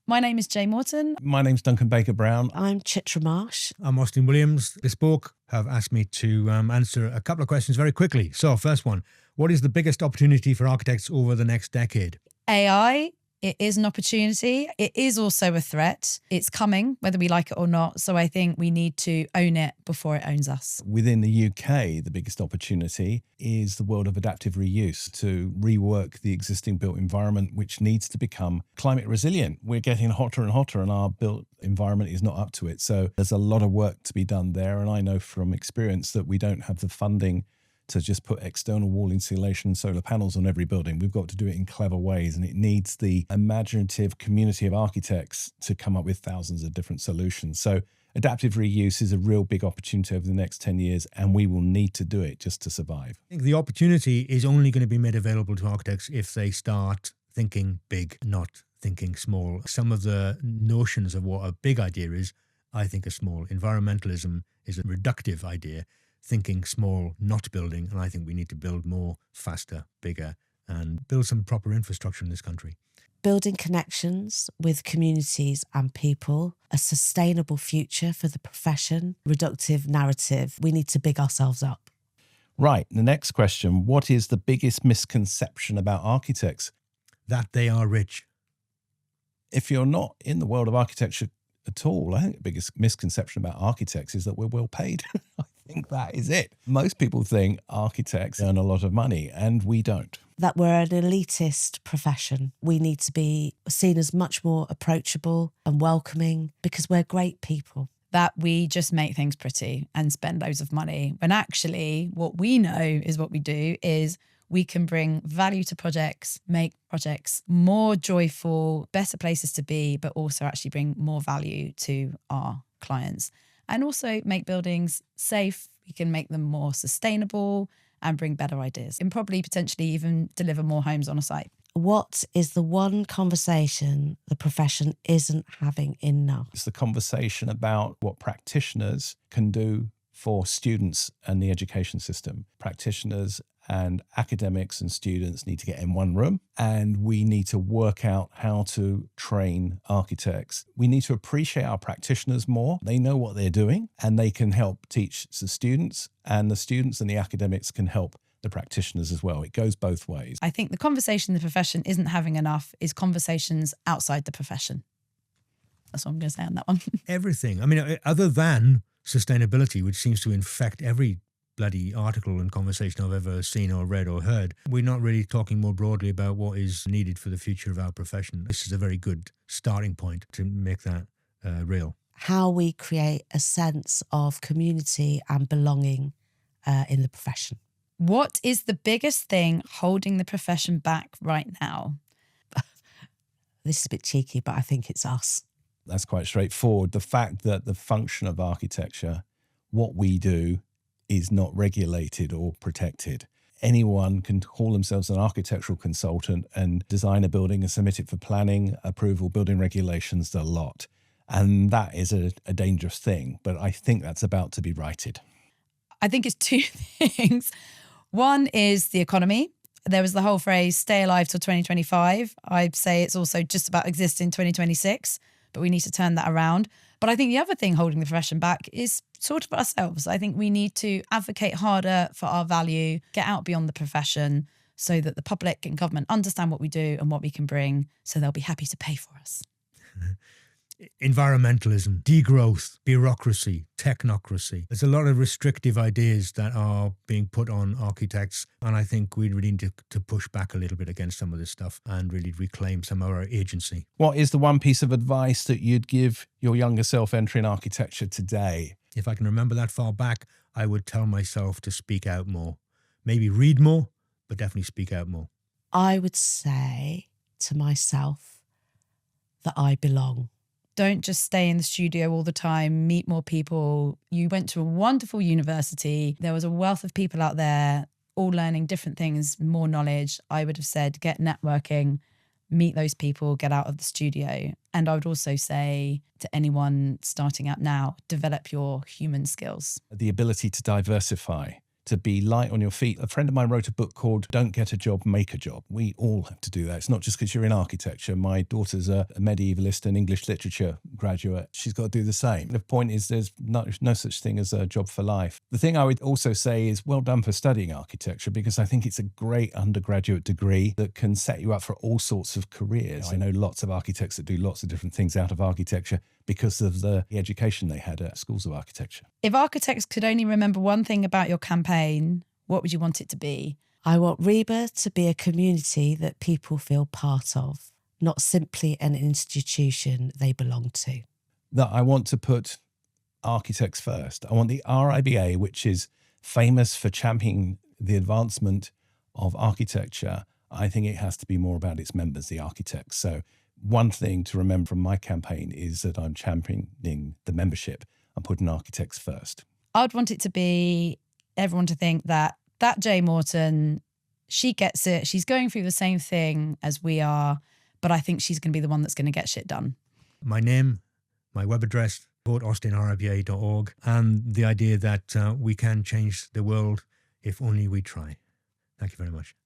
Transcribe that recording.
My name is Jay Morton. My name's Duncan BakerBrown. I'm Chithra Marsh. I'm Austin Williams. Bespoke have asked me to answer a couple of questions very quickly. So, first one, what is the biggest opportunity for architects over the next decade? AI, it is an opportunity. It is also a threat. It's coming, whether we like it or not. So I think we need to own it before it owns us. Within the UK, the biggest opportunity is the world of adaptive reuse, to rework the existing built environment, which needs to become climate resilient. We're getting hotter and hotter and our built environment is not up to it. So there's a lot of work to be done there. And I know from experience that we don't have the funding to just put external wall insulation and solar panels on every building. We've got to do it in clever ways, and it needs the imaginative community of architects to come up with thousands of different solutions. So adaptive reuse is a real big opportunity over the next 10 years, and we will need to do it just to survive. I think the opportunity is only going to be made available to architects if they start thinking big, not thinking small. Some of the notions of what a big idea is, I think, are small. Environmentalism is a reductive idea. Thinking small, not building, and I think we need to build more, faster, bigger, and build some proper infrastructure in this country. Building connections with communities and people, a sustainable future for the profession, reductive narrative. We need to big ourselves up. Right, the next question, what is the biggest misconception about architects? That they are rich. If you're not in the world of architecture at all, I think the biggest misconception about architects is that we're well paid. I think that is it. Most people think architects earn a lot of money, and we don't. That we're an elitist profession. We need to be seen as much more approachable and welcoming because we're great people. That we just make things pretty and spend loads of money, when actually what we know is what we do is we can bring value to projects, make projects more joyful, better places to be, but also actually bring more value to our clients. And also make buildings safe. We can make them more sustainable and bring better ideas and probably potentially even deliver more homes on a site. What is the one conversation the profession isn't having enough? It's the conversation about what practitioners can do for students and the education system. Practitioners and academics and students need to get in one room, and we need to work out how to train architects. We need to appreciate our practitioners more. They know what they're doing and they can help teach the students, and the students and the academics can help the practitioners as well. It goes both ways. I think the conversation the profession isn't having enough is conversations outside the profession. That's what I'm going to say on that one. Everything. I mean, other than sustainability, which seems to infect every bloody article and conversation I've ever seen or read or heard, we're not really talking more broadly about what is needed for the future of our profession. This is a very good starting point to make that real. How we create a sense of community and belonging in the profession. What is the biggest thing holding the profession back right now? This is a bit cheeky, but I think it's us. That's quite straightforward. The fact that the function of architecture, what we do, is not regulated or protected. Anyone can call themselves an architectural consultant and design a building and submit it for planning, approval, building regulations, the lot. And that is a dangerous thing, but I think that's about to be righted. I think it's two things. One is the economy. There was the whole phrase, stay alive till 2025. I'd say it's also just about exist in 2026, but we need to turn that around. But I think the other thing holding the profession back is sort of ourselves. I think we need to advocate harder for our value, get out beyond the profession so that the public and government understand what we do and what we can bring, so they'll be happy to pay for us. Environmentalism, degrowth, bureaucracy, technocracy. There's a lot of restrictive ideas that are being put on architects, and I think we really need to push back a little bit against some of this stuff and really reclaim some of our agency. What is the one piece of advice that you'd give your younger self entering architecture today? If I can remember that far back, I would tell myself to speak out more. Maybe read more, but definitely speak out more. I would say to myself that I belong. Don't just stay in the studio all the time, meet more people. You went to a wonderful university. There was a wealth of people out there, all learning different things, more knowledge. I would have said, get networking, meet those people, get out of the studio. And I would also say to anyone starting out now, develop your human skills. The ability to diversify, to be light on your feet. A friend of mine wrote a book called Don't Get a Job, Make a Job. We all have to do that. It's not just because you're in architecture. My daughter's a medievalist and English literature graduate. She's got to do the same. The point is there's no such thing as a job for life. The thing I would also say is well done for studying architecture, because I think it's a great undergraduate degree that can set you up for all sorts of careers. I know lots of architects that do lots of different things out of architecture because of the education they had at schools of architecture. If architects could only remember one thing about your campaign, what would you want it to be? I want RIBA to be a community that people feel part of, not simply an institution they belong to. That I want to put architects first. I want the RIBA, which is famous for championing the advancement of architecture. I think it has to be more about its members, the architects. So one thing to remember from my campaign is that I'm championing the membership. I'm putting architects first. I'd want it to be everyone to think that Jay Morton, she gets it. She's going through the same thing as we are, but I think she's going to be the one that's going to get shit done. My name, my web address, voteaustinriba.org, and the idea that we can change the world if only we try. Thank you very much.